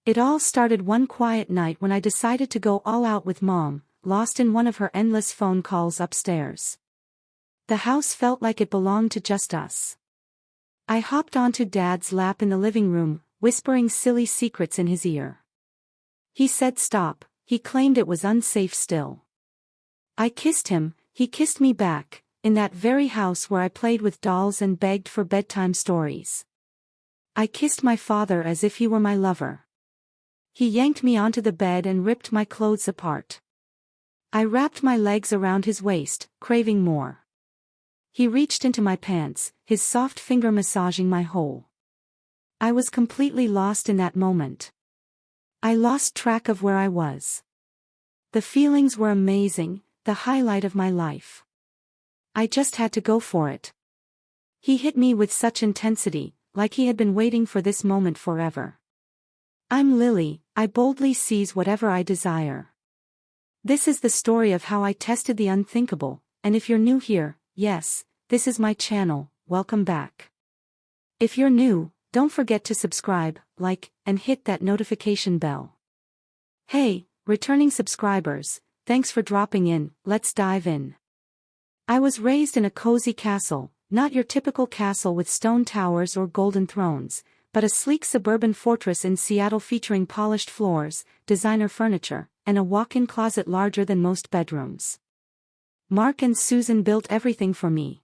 It all started one quiet night when I decided to go all out with Mom, lost in one of her endless phone calls upstairs. The house felt like it belonged to just us. I hopped onto Dad's lap in the living room, whispering silly secrets in his ear. He said stop, he claimed it was unsafe still. I kissed him, he kissed me back, in that very house where I played with dolls and begged for bedtime stories. I kissed my father as if he were my lover. He yanked me onto the bed and ripped my clothes apart. I wrapped my legs around his waist, craving more. He reached into my pants, his soft finger massaging my hole. I was completely lost in that moment. I lost track of where I was. The feelings were amazing, the highlight of my life. I just had to go for it. He hit me with such intensity, like he had been waiting for this moment forever. I'm Lily, I boldly seize whatever I desire. This is the story of how I tested the unthinkable, and if you're new here, yes, this is my channel, welcome back. If you're new, don't forget to subscribe, like, and hit that notification bell. Hey, returning subscribers, thanks for dropping in, let's dive in. I was raised in a cozy castle, not your typical castle with stone towers or golden thrones, but a sleek suburban fortress in Seattle featuring polished floors, designer furniture, and a walk-in closet larger than most bedrooms. Mark and Susan built everything for me.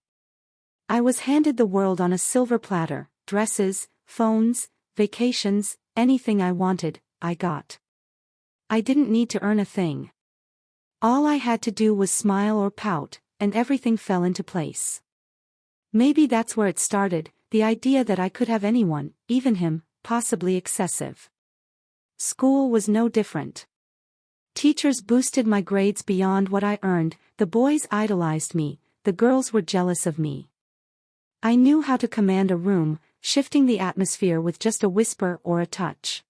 I was handed the world on a silver platter, dresses, phones, vacations, anything I wanted, I got. I didn't need to earn a thing. All I had to do was smile or pout, and everything fell into place. Maybe that's where it started, the idea that I could have anyone, even him, possibly excessive. School was no different. Teachers boosted my grades beyond what I earned, the boys idolized me, the girls were jealous of me. I knew how to command a room, shifting the atmosphere with just a whisper or a touch.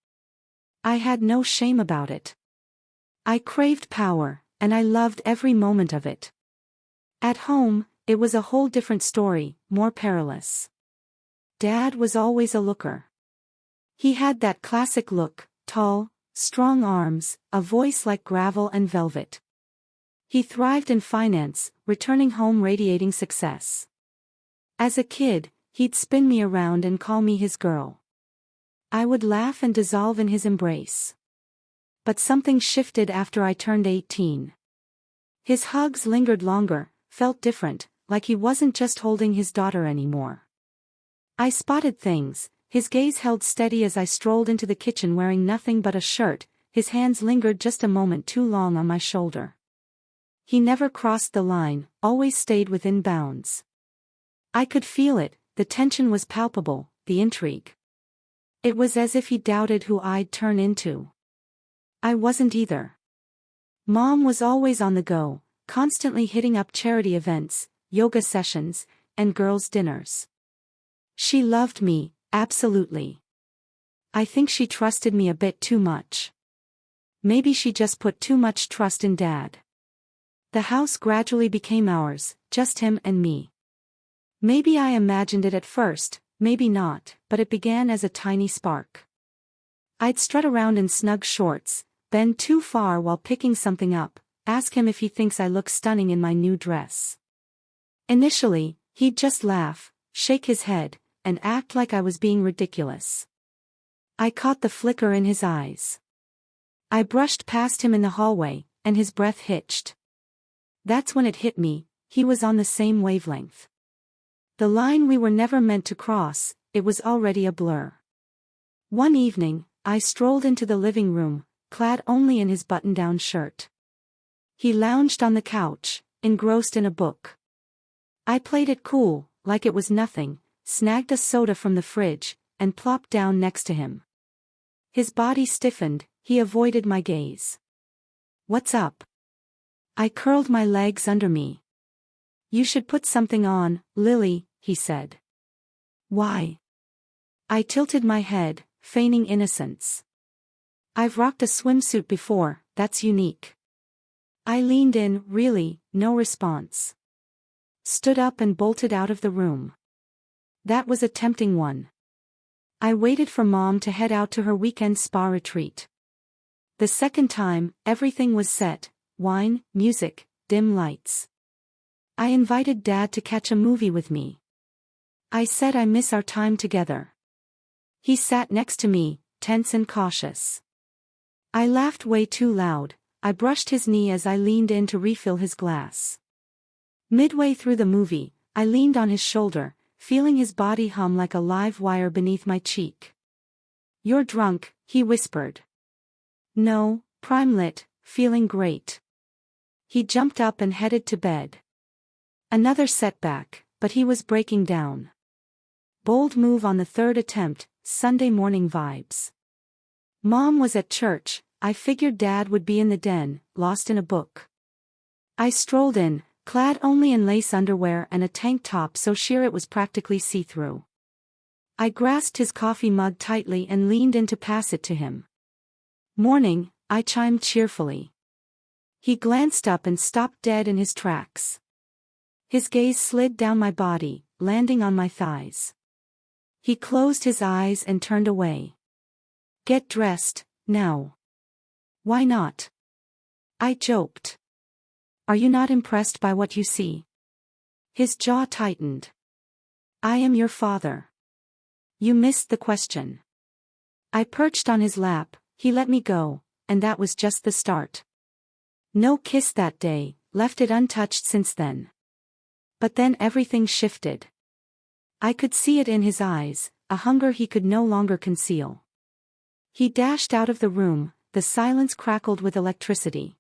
I had no shame about it. I craved power, and I loved every moment of it. At home, it was a whole different story, more perilous. Dad was always a looker. He had that classic look, tall, strong arms, a voice like gravel and velvet. He thrived in finance, returning home radiating success. As a kid, he'd spin me around and call me his girl. I would laugh and dissolve in his embrace. But something shifted after I turned 18. His hugs lingered longer, felt different, like he wasn't just holding his daughter anymore. I spotted things, his gaze held steady as I strolled into the kitchen wearing nothing but a shirt, his hands lingered just a moment too long on my shoulder. He never crossed the line, always stayed within bounds. I could feel it, the tension was palpable, the intrigue. It was as if he doubted who I'd turn into. I wasn't either. Mom was always on the go, constantly hitting up charity events, yoga sessions, and girls' dinners. She loved me, absolutely. I think she trusted me a bit too much. Maybe she just put too much trust in Dad. The house gradually became ours, just him and me. Maybe I imagined it at first, maybe not, but it began as a tiny spark. I'd strut around in snug shorts, bend too far while picking something up, ask him if he thinks I look stunning in my new dress. Initially, he'd just laugh, shake his head, and act like I was being ridiculous. I caught the flicker in his eyes. I brushed past him in the hallway, and his breath hitched. That's when it hit me, he was on the same wavelength. The line we were never meant to cross, it was already a blur. One evening, I strolled into the living room, clad only in his button-down shirt. He lounged on the couch, engrossed in a book. I played it cool, like it was nothing, snagged a soda from the fridge, and plopped down next to him. His body stiffened, he avoided my gaze. "What's up?" I curled my legs under me. "You should put something on, Lily," he said. "Why?" I tilted my head, feigning innocence. "I've rocked a swimsuit before, that's unique." I leaned in, really, no response. Stood up and bolted out of the room. That was a tempting one. I waited for Mom to head out to her weekend spa retreat. The second time, everything was set: wine, music, dim lights. I invited Dad to catch a movie with me. I said I miss our time together. He sat next to me, tense and cautious. I laughed way too loud. I brushed his knee as I leaned in to refill his glass. Midway through the movie, I leaned on his shoulder, feeling his body hum like a live wire beneath my cheek. "You're drunk," he whispered. "No, prime lit, feeling great." He jumped up and headed to bed. Another setback, but he was breaking down. Bold move on the third attempt, Sunday morning vibes. Mom was at church. I figured Dad would be in the den, lost in a book. I strolled in, clad only in lace underwear and a tank top so sheer it was practically see-through. I grasped his coffee mug tightly and leaned in to pass it to him. "Morning," I chimed cheerfully. He glanced up and stopped dead in his tracks. His gaze slid down my body, landing on my thighs. He closed his eyes and turned away. "Get dressed, now." "Why not?" I joked. "Are you not impressed by what you see?" His jaw tightened. "I am your father." "You missed the question." I perched on his lap. He let me go, and that was just the start. No kiss that day, left it untouched since then. But then everything shifted. I could see it in his eyes, a hunger he could no longer conceal. He dashed out of the room. The silence crackled with electricity.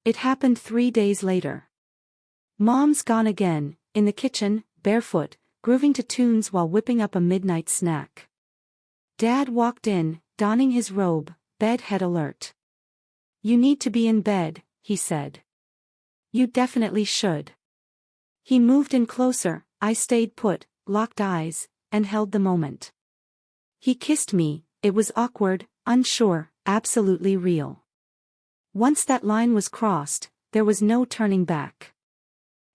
It happened 3 days later. Mom's gone again, in the kitchen, barefoot, grooving to tunes while whipping up a midnight snack. Dad walked in, donning his robe, bed head alert. "You need to be in bed," he said. "You definitely should." He moved in closer. I stayed put, locked eyes, and held the moment. He kissed me. It was awkward, unsure, absolutely real. Once that line was crossed, there was no turning back.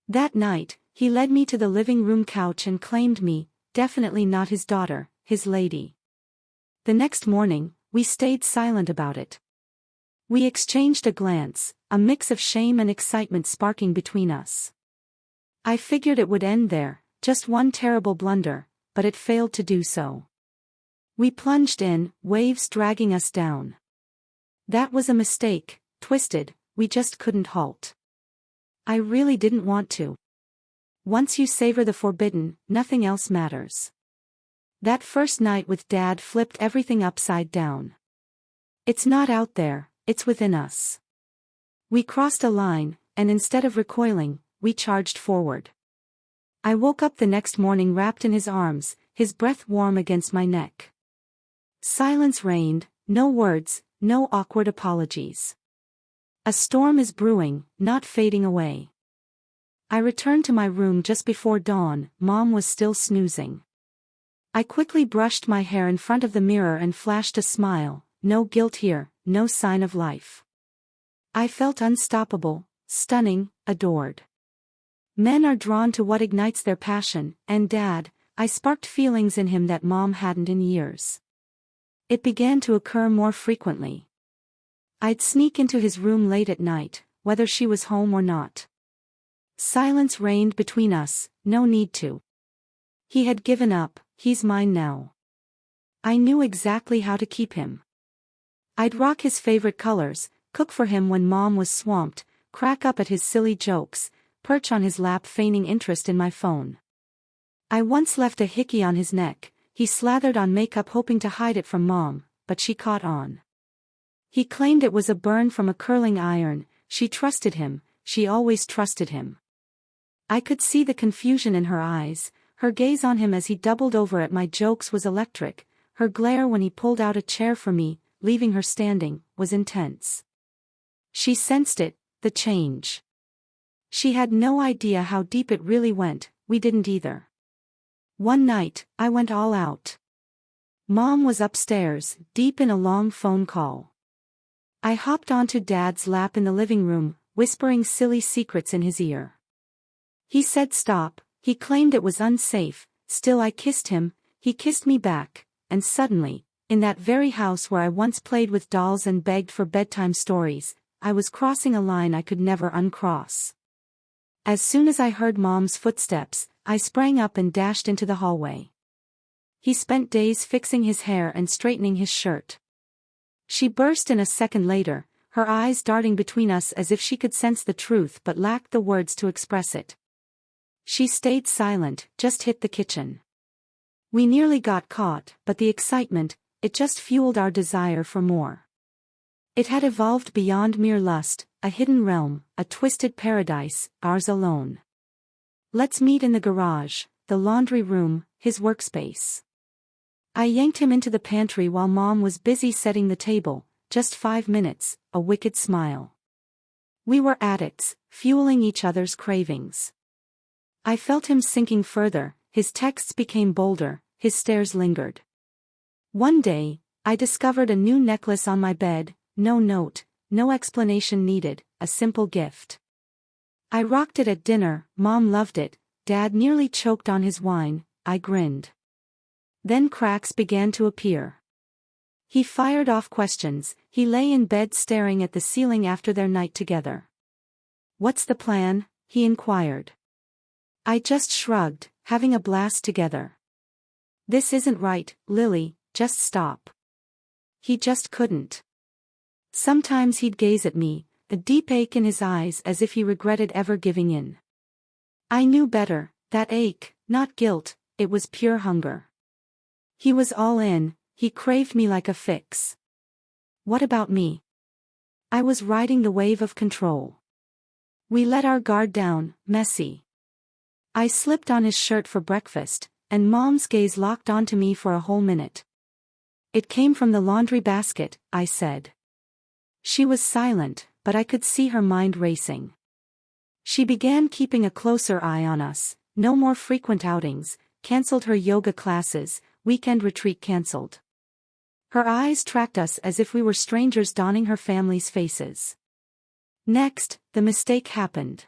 That night, he led me to the living room couch and claimed me, definitely not his daughter, his lady. The next morning, we stayed silent about it. We exchanged a glance, a mix of shame and excitement sparking between us. I figured it would end there, just one terrible blunder, but it failed to do so. We plunged in, waves dragging us down. That was a mistake, twisted, we just couldn't halt. I really didn't want to. Once you savor the forbidden, nothing else matters. That first night with Dad flipped everything upside down. It's not out there, it's within us. We crossed a line, and instead of recoiling, we charged forward. I woke up the next morning wrapped in his arms, his breath warm against my neck. Silence reigned, no words, no awkward apologies. A storm is brewing, not fading away. I returned to my room just before dawn. Mom was still snoozing. I quickly brushed my hair in front of the mirror and flashed a smile. No guilt here, no sign of life. I felt unstoppable, stunning, adored. Men are drawn to what ignites their passion, and Dad, I sparked feelings in him that Mom hadn't in years. It began to occur more frequently. I'd sneak into his room late at night, whether she was home or not. Silence reigned between us, no need to. He had given up, he's mine now. I knew exactly how to keep him. I'd rock his favorite colors, cook for him when Mom was swamped, crack up at his silly jokes, perch on his lap feigning interest in my phone. I once left a hickey on his neck. He slathered on makeup hoping to hide it from Mom, but she caught on. He claimed it was a burn from a curling iron. She trusted him, she always trusted him. I could see the confusion in her eyes. Her gaze on him as he doubled over at my jokes was electric. Her glare when he pulled out a chair for me, leaving her standing, was intense. She sensed it, the change. She had no idea how deep it really went, we didn't either. One night, I went all out. Mom was upstairs, deep in a long phone call. I hopped onto Dad's lap in the living room, whispering silly secrets in his ear. He said stop. He claimed it was unsafe. Still I kissed him, he kissed me back, and suddenly, in that very house where I once played with dolls and begged for bedtime stories, I was crossing a line I could never uncross. As soon as I heard Mom's footsteps, I sprang up and dashed into the hallway. He spent days fixing his hair and straightening his shirt. She burst in a second later, her eyes darting between us as if she could sense the truth but lacked the words to express it. She stayed silent, just hit the kitchen. We nearly got caught, but the excitement, it just fueled our desire for more. It had evolved beyond mere lust, a hidden realm, a twisted paradise, ours alone. Let's meet in the garage, the laundry room, his workspace. I yanked him into the pantry while Mom was busy setting the table, just 5 minutes, a wicked smile. We were addicts, fueling each other's cravings. I felt him sinking further, his texts became bolder, his stares lingered. One day, I discovered a new necklace on my bed, no note, no explanation needed, a simple gift. I rocked it at dinner, Mom loved it, Dad nearly choked on his wine, I grinned. Then cracks began to appear. He fired off questions, he lay in bed staring at the ceiling after their night together. "What's the plan?" he inquired. I just shrugged, having a blast together. "This isn't right, Lily, just stop." He just couldn't. Sometimes he'd gaze at me, a deep ache in his eyes as if he regretted ever giving in. I knew better, that ache, not guilt, it was pure hunger. He was all in, he craved me like a fix. What about me? I was riding the wave of control. We let our guard down, messy. I slipped on his shirt for breakfast, and Mom's gaze locked onto me for a whole minute. "It came from the laundry basket," I said. She was silent, but I could see her mind racing. She began keeping a closer eye on us, no more frequent outings, cancelled her yoga classes, weekend retreat cancelled. Her eyes tracked us as if we were strangers donning her family's faces. Next, the mistake happened.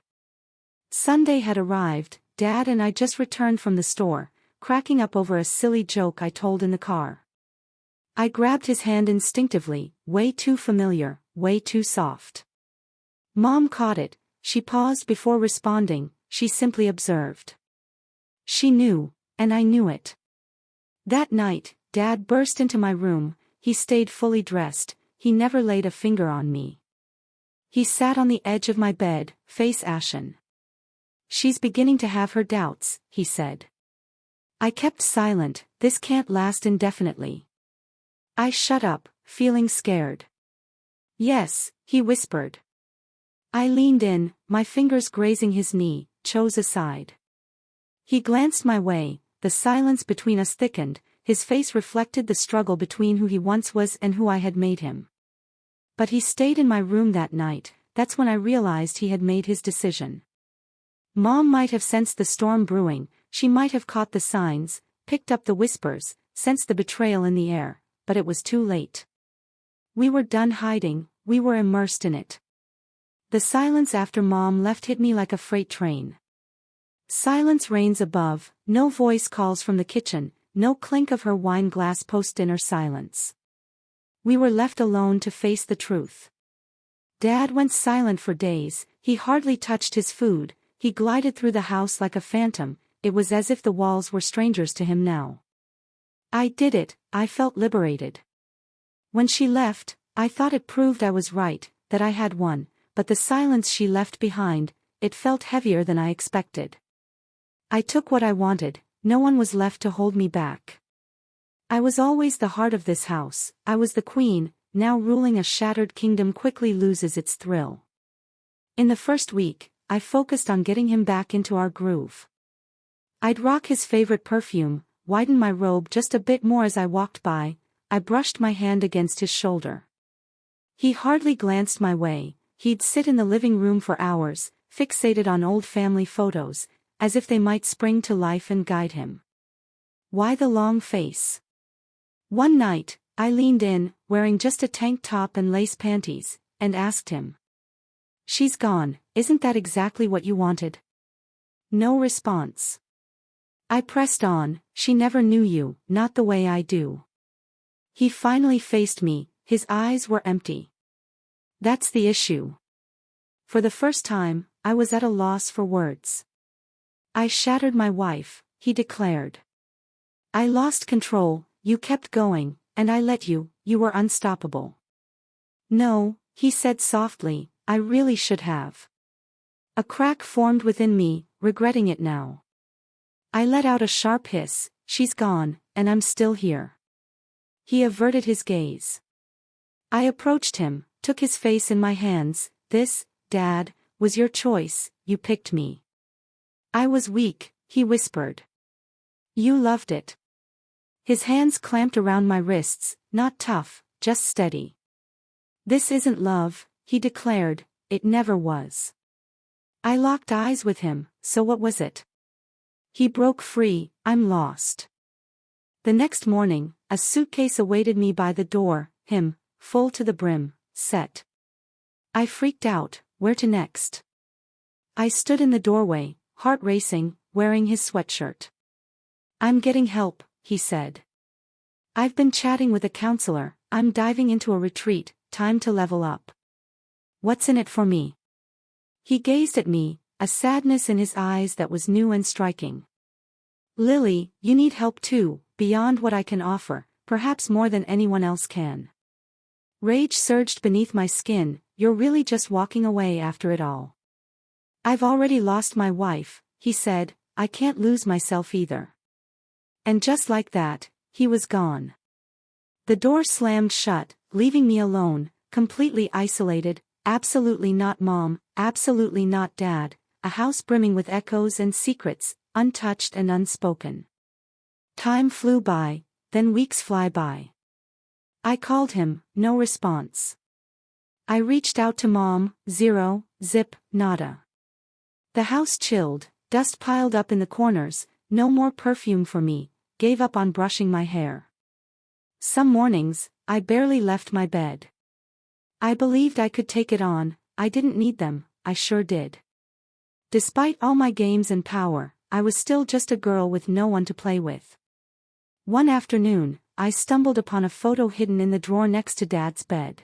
Sunday had arrived, Dad and I just returned from the store, cracking up over a silly joke I told in the car. I grabbed his hand instinctively, way too familiar, way too soft. Mom caught it, she paused before responding, she simply observed. She knew, and I knew it. That night, Dad burst into my room, he stayed fully dressed, he never laid a finger on me. He sat on the edge of my bed, face ashen. "She's beginning to have her doubts," he said. I kept silent, this can't last indefinitely. I shut up, feeling scared. "Yes," he whispered. I leaned in, my fingers grazing his knee, chose a side. He glanced my way, the silence between us thickened, his face reflected the struggle between who he once was and who I had made him. But he stayed in my room that night, that's when I realized he had made his decision. Mom might have sensed the storm brewing, she might have caught the signs, picked up the whispers, sensed the betrayal in the air, but it was too late. We were done hiding, we were immersed in it. The silence after Mom left hit me like a freight train. Silence reigns above, no voice calls from the kitchen, no clink of her wine glass post-dinner silence. We were left alone to face the truth. Dad went silent for days, he hardly touched his food, he glided through the house like a phantom, it was as if the walls were strangers to him now. I did it, I felt liberated. When she left, I thought it proved I was right, that I had won, but the silence she left behind, it felt heavier than I expected. I took what I wanted, no one was left to hold me back. I was always the heart of this house, I was the queen, now ruling a shattered kingdom quickly loses its thrill. In the first week, I focused on getting him back into our groove. I'd rock his favorite perfume, widen my robe just a bit more as I walked by, I brushed my hand against his shoulder. He hardly glanced my way, he'd sit in the living room for hours, fixated on old family photos, as if they might spring to life and guide him. Why the long face? One night, I leaned in, wearing just a tank top and lace panties, and asked him. "She's gone, isn't that exactly what you wanted?" No response. I pressed on, "She never knew you, not the way I do." He finally faced me, his eyes were empty. That's the issue. For the first time, I was at a loss for words. I shattered my wife, he declared. I lost control, you kept going, and I let you, you were unstoppable. No, he said softly, I really should have. A crack formed within me, regretting it now. I let out a sharp hiss, she's gone, and I'm still here. He averted his gaze. I approached him, took his face in my hands. This, Dad, was your choice, you picked me. I was weak, he whispered. You loved it. His hands clamped around my wrists, not tough, just steady. This isn't love, he declared, it never was. I locked eyes with him, so what was it? He broke free, I'm lost. The next morning, a suitcase awaited me by the door, him, full to the brim, set. I freaked out, where to next? I stood in the doorway, heart racing, wearing his sweatshirt. I'm getting help, he said. I've been chatting with a counselor, I'm diving into a retreat, time to level up. What's in it for me? He gazed at me, a sadness in his eyes that was new and striking. Lily, you need help too, beyond what I can offer, perhaps more than anyone else can. Rage surged beneath my skin, you're really just walking away after it all. I've already lost my wife, he said, I can't lose myself either. And just like that, he was gone. The door slammed shut, leaving me alone, completely isolated, absolutely not Mom, absolutely not Dad, a house brimming with echoes and secrets, untouched and unspoken. Time flew by, then weeks fly by. I called him, no response. I reached out to Mom, zero, zip, nada. The house chilled, dust piled up in the corners, no more perfume for me, gave up on brushing my hair. Some mornings, I barely left my bed. I believed I could take it on, I didn't need them, I sure did. Despite all my games and power, I was still just a girl with no one to play with. One afternoon, I stumbled upon a photo hidden in the drawer next to Dad's bed.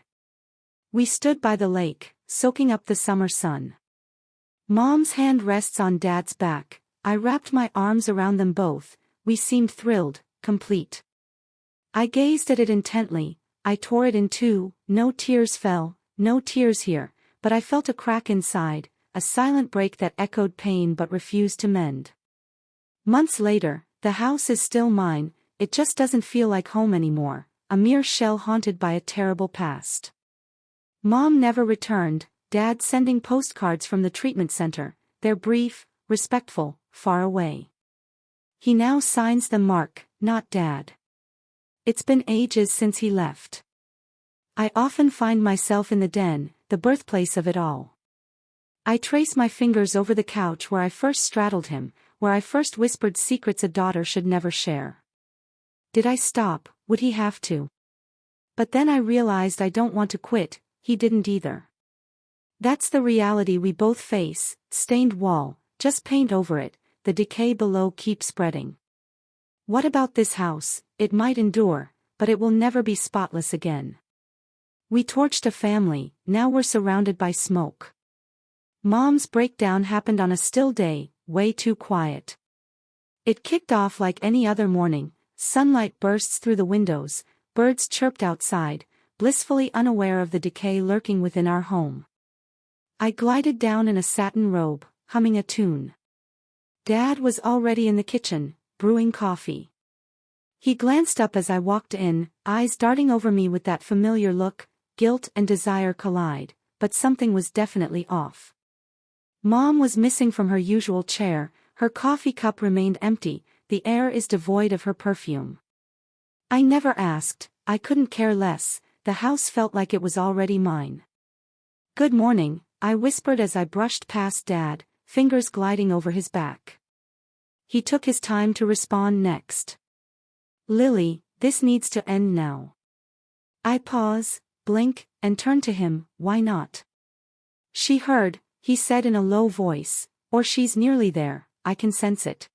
We stood by the lake, soaking up the summer sun. Mom's hand rests on Dad's back, I wrapped my arms around them both, we seemed thrilled, complete. I gazed at it intently, I tore it in two, no tears fell, no tears here, but I felt a crack inside, a silent break that echoed pain but refused to mend. Months later, the house is still mine, it just doesn't feel like home anymore, a mere shell haunted by a terrible past. Mom never returned, Dad sending postcards from the treatment center, they're brief, respectful, far away. He now signs them Mark, not Dad. It's been ages since he left. I often find myself in the den, the birthplace of it all. I trace my fingers over the couch where I first straddled him, where I first whispered secrets a daughter should never share. Did I stop? Would he have to? But then I realized I don't want to quit, he didn't either. That's the reality we both face, stained wall, just paint over it, the decay below keeps spreading. What about this house? It might endure, but it will never be spotless again. We torched a family, now we're surrounded by smoke. Mom's breakdown happened on a still day, way too quiet. It kicked off like any other morning, sunlight bursts through the windows, birds chirped outside, blissfully unaware of the decay lurking within our home. I glided down in a satin robe, humming a tune. Dad was already in the kitchen, brewing coffee. He glanced up as I walked in, eyes darting over me with that familiar look, guilt and desire collide, but something was definitely off. Mom was missing from her usual chair, her coffee cup remained empty, the air is devoid of her perfume. I never asked, I couldn't care less, the house felt like it was already mine. Good morning, I whispered as I brushed past Dad, fingers gliding over his back. He took his time to respond next. Lily, this needs to end now. I pause, blink, and turn to him, why not? She heard, he said in a low voice, or she's nearly there, I can sense it.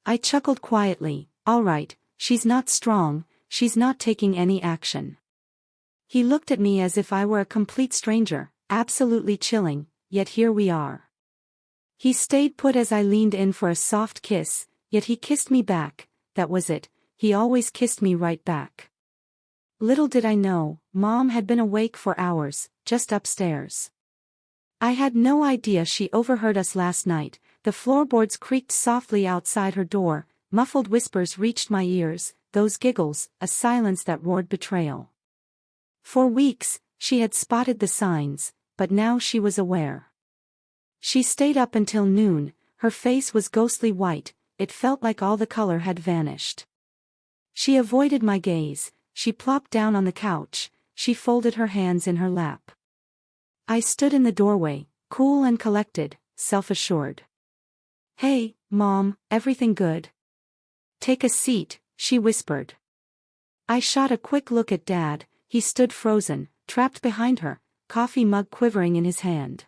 I chuckled quietly, all right, she's not strong, she's not taking any action. He looked at me as if I were a complete stranger, absolutely chilling, yet here we are. He stayed put as I leaned in for a soft kiss, yet he kissed me back. That was it, he always kissed me right back. Little did I know, Mom had been awake for hours, just upstairs. I had no idea she overheard us last night. The floorboards creaked softly outside her door, muffled whispers reached my ears, those giggles, a silence that roared betrayal. For weeks, she had spotted the signs, but now she was aware. She stayed up until noon, her face was ghostly white, it felt like all the color had vanished. She avoided my gaze, she plopped down on the couch, she folded her hands in her lap. I stood in the doorway, cool and collected, self-assured. "Hey, Mom, everything good?" "Take a seat," she whispered. I shot a quick look at Dad. He stood frozen, trapped behind her, coffee mug quivering in his hand.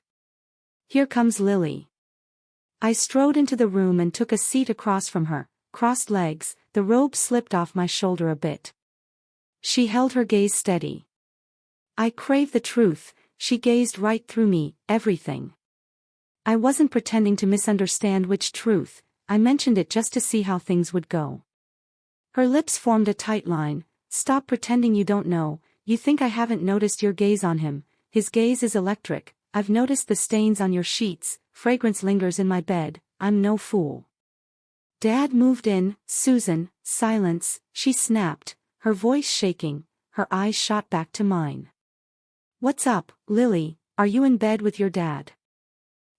"Here comes Lily." I strode into the room and took a seat across from her, crossed legs, the robe slipped off my shoulder a bit. She held her gaze steady. I craved the truth, she gazed right through me, everything. I wasn't pretending to misunderstand which truth, I mentioned it just to see how things would go. Her lips formed a tight line. "Stop pretending you don't know, you think I haven't noticed your gaze on him, his gaze is electric, I've noticed the stains on your sheets, fragrance lingers in my bed, I'm no fool." Dad moved in. "Susan, silence," she snapped, her voice shaking, her eyes shot back to mine. "What's up, Lily, are you in bed with your dad?"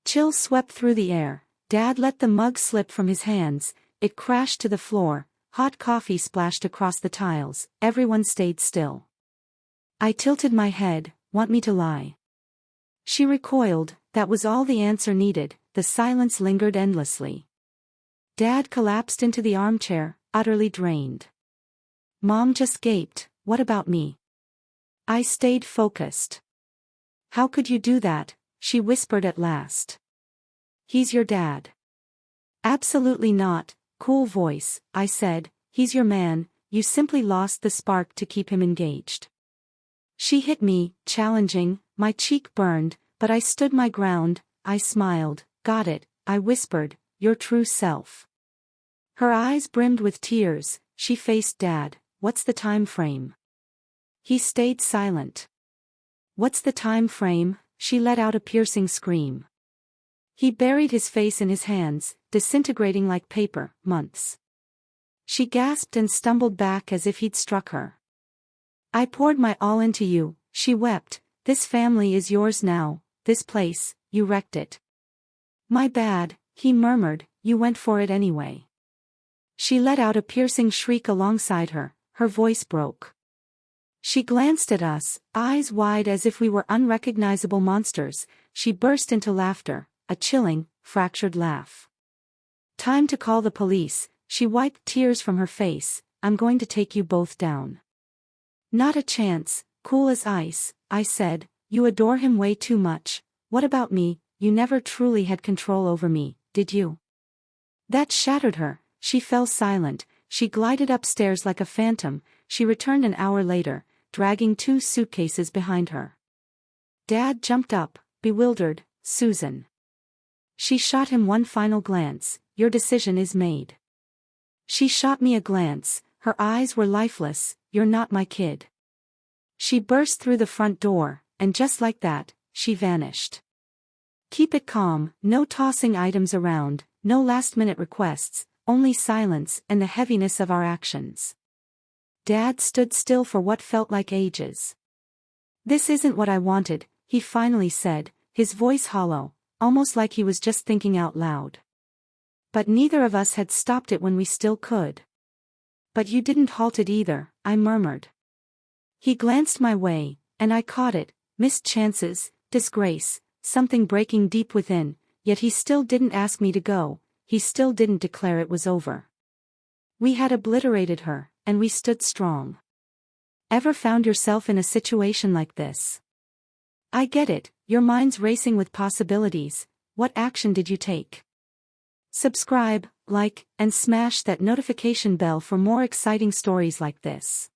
Chills swept through the air. Dad let the mug slip from his hands, it crashed to the floor, hot coffee splashed across the tiles, everyone stayed still. I tilted my head. "Want me to lie?" She recoiled, that was all the answer needed, the silence lingered endlessly. Dad collapsed into the armchair, utterly drained. Mom just gaped. "What about me?" I stayed focused. "How could you do that?" she whispered at last. "He's your dad." "Absolutely not," cool voice, I said, "he's your man, you simply lost the spark to keep him engaged." She hit me, challenging, my cheek burned, but I stood my ground, I smiled. "Got it," I whispered, "your true self." Her eyes brimmed with tears, she faced Dad. "What's the time frame?" He stayed silent. "What's the time frame?" She let out a piercing scream. He buried his face in his hands, disintegrating like paper. "Months." She gasped and stumbled back as if he'd struck her. "I poured my all into you," she wept, "this family is yours now, this place, you wrecked it." "My bad," he murmured, "you went for it anyway." She let out a piercing shriek alongside her, her voice broke. She glanced at us, eyes wide as if we were unrecognizable monsters. She burst into laughter, a chilling, fractured laugh. "Time to call the police," she wiped tears from her face. "I'm going to take you both down." "Not a chance," cool as ice, I said, "you adore him way too much. What about me? You never truly had control over me, did you?" That shattered her. She fell silent, she glided upstairs like a phantom. She returned an hour later, dragging 2 suitcases behind her. Dad jumped up, bewildered. "Susan." She shot him one final glance. "Your decision is made." She shot me a glance, her eyes were lifeless. "You're not my kid." She burst through the front door, and just like that, she vanished. Keep it calm, no tossing items around, no last-minute requests, only silence and the heaviness of our actions. Dad stood still for what felt like ages. "This isn't what I wanted," he finally said, his voice hollow, almost like he was just thinking out loud. "But neither of us had stopped it when we still could." "But you didn't halt it either," I murmured. He glanced my way, and I caught it, missed chances, disgrace, something breaking deep within, yet he still didn't ask me to go, he still didn't declare it was over. We had obliterated her, and we stood strong. Ever found yourself in a situation like this? I get it, your mind's racing with possibilities. What action did you take? Subscribe, like, and smash that notification bell for more exciting stories like this.